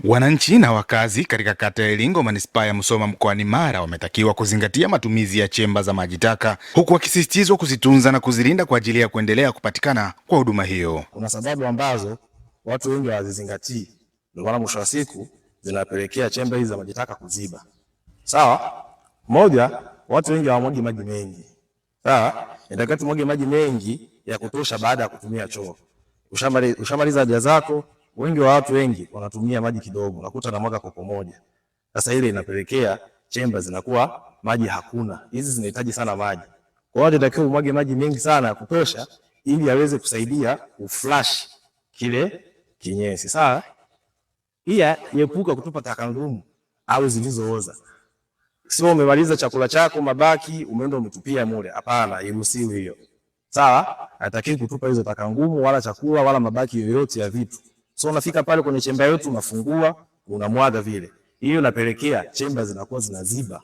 Wananchi na wakazi katika kata ya Iringo manispaa ya Musoma mkoani Mara wametakiwa kuzingatia matumizi ya chemba za maji taka, huku wakisisitizwa kuzitunza na kuzilinda kwa ajili ya kuendelea kupatikana kwa huduma hiyo. Kuna sababu ambazo watu wengi hawazizingatii, ndio maana mwisho wa siku zinapelekea chemba hizi za maji taka kuziba. Sawa? Moja, watu wengi hawamwagi maji mengi. Sawa? Inatakiwa tumwage maji mengi ya kutosha baada ya kutumia choo. Ushamaliza haja zako, wengi wa watu wengi wanatumia maji kidogo, unakuta na mwaga kopo moja. Sasa ile inapelekea chemba zinakuwa maji hakuna. Hizi zinahitaji sana maji. Kwa hiyo inatakiwa umwage maji mengi sana ya kutosha ili yaweze kusaidia kuflash kile kinyesi. Sawa? Pia epuka kutupa taka ngumu au zilizooza. Sio umemaliza chakula chako mabaki umeenda umetupia mule. Hapana, iruhusiwi hiyo. Sawa? Hatakiwi kutupa hizo taka ngumu wala chakula wala mabaki yoyote ya vitu. So unafika pale kwenye chemba yetu unafungua, unamwaga vile. Hiyo inapelekea chemba zinakuwa zinaziba.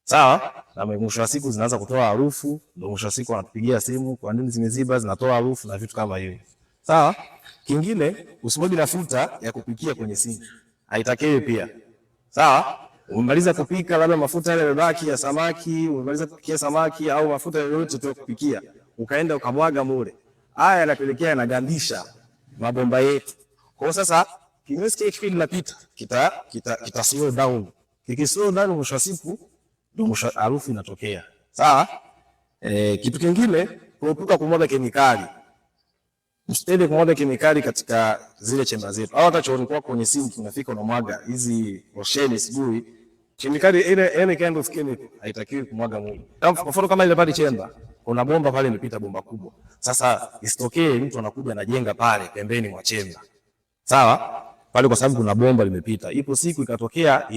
Sawa? Na mwisho wa siku zinaanza kutoa harufu, ndio mwisho wa siku wanatupigia simu kwa nini zimeziba, zinatoa harufu na vitu kama hiyo. Sawa? Kingine, usimwage mafuta ya kupikia kwenye sinki. Haitakiwi pia. Sawa? Umemaliza kupika labda mafuta yale yamebaki ya samaki, umemaliza kupikia samaki au mafuta yoyote tu ya kupikia, ukaenda ukamwaga mule. Haya yanapelekea yanagandisha mabomba yetu. Kwa sasa kinyesi kile kipindi napita kita slow down. Kikislow down mwisho wa siku ndio harufu inatokea. Sawa? Kitu kingine kuepuka kumwaga kemikali. Msitende kumwaga kemikali katika zile chemba zetu. Au hata chooni kwako kwenye sinki unafika unamwaga hizi rosheni sijui. Kemikali ile any kind of chemical haitakiwi kumwaga mule. Kwa mfano kama ile pale chemba, kuna bomba pale imepita bomba kubwa. Sasa isitokee mtu anakuja anajenga pale pembeni mwa chemba. Sawa? Pale kwa sababu kuna bomba limepita. Ipo siku ikatokea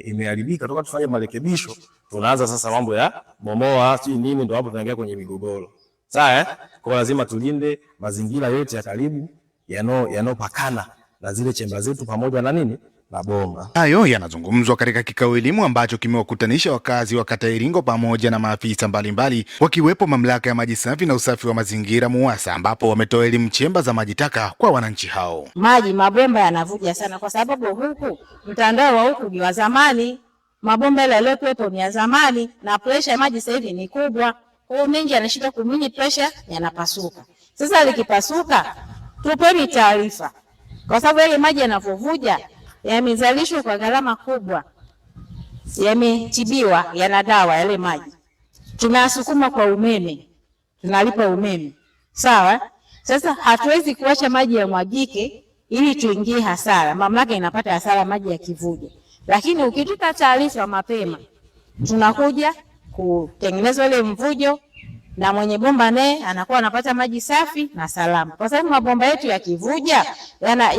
imeharibika, toka tufanye marekebisho, tunaanza sasa mambo ya bomoa, si nini, ndio hapo tunaingia kwenye migogoro. Sawa? Kwa lazima tulinde mazingira yote ya karibu yanopakana na zile chemba zetu pamoja na nini? Na bomba. Hayo yanazungumzwa katika kikao elimu ambacho kimewakutanisha wakazi wa kata Iringo pamoja na maafisa mbalimbali wakiwepo mamlaka ya maji safi na usafi wa mazingira MUWASA, ambapo wametoa elimu chemba za maji taka kwa wananchi hao. Mabomba yanavuja sana kwa sababu huku mtandao wa huku ni wa zamani, mabomba yale yaliyokuwepo ni ya zamani na pressure ya maji sasa hivi ni kubwa. Kwa hiyo mengi yanashika kumini, pressure yanapasuka. Sasa likipasuka, tupeni taarifa. Kwa sababu yale maji yanavovuja yamezalishwa kwa gharama kubwa, yametibiwa, yana dawa yale maji. Tunasukuma kwa umeme, tunalipa umeme. Sawa? Sasa hatuwezi kuacha maji yamwagike ili tuingie hasara. Mamlaka inapata hasara maji yakivuja. Lakini ukitupa taarifa mapema, tunakuja kutengeneza ile mvujo na mwenye bomba naye anakuwa anapata maji safi na salama. Kwa sababu mabomba yetu yakivuja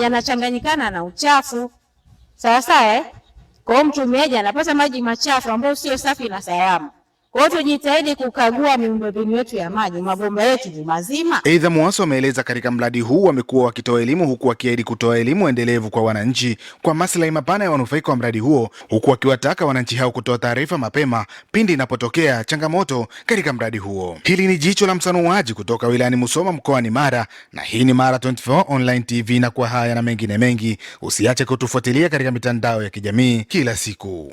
yanachanganyikana na uchafu. Sawa sawa, Kwa hiyo mtumiaji anapata maji machafu ambayo sio safi na salama. Kwa hiyo tujitahidi kukagua miundombinu yetu ya maji, mabomba yetu ni mazima. Aidha, MUWASA wameeleza katika mradi huu wamekuwa wakitoa elimu, huku wakiahidi kutoa elimu endelevu kwa wananchi kwa maslahi mapana ya wanufaika wa mradi huo, huku wakiwataka wananchi hao kutoa taarifa mapema pindi inapotokea changamoto katika mradi huo. Hili ni Jicho la Msanuaji kutoka wilayani Musoma mkoani Mara, na hii ni Mara 24 Online TV, na kwa haya na mengine mengi usiache kutufuatilia katika mitandao ya kijamii kila siku.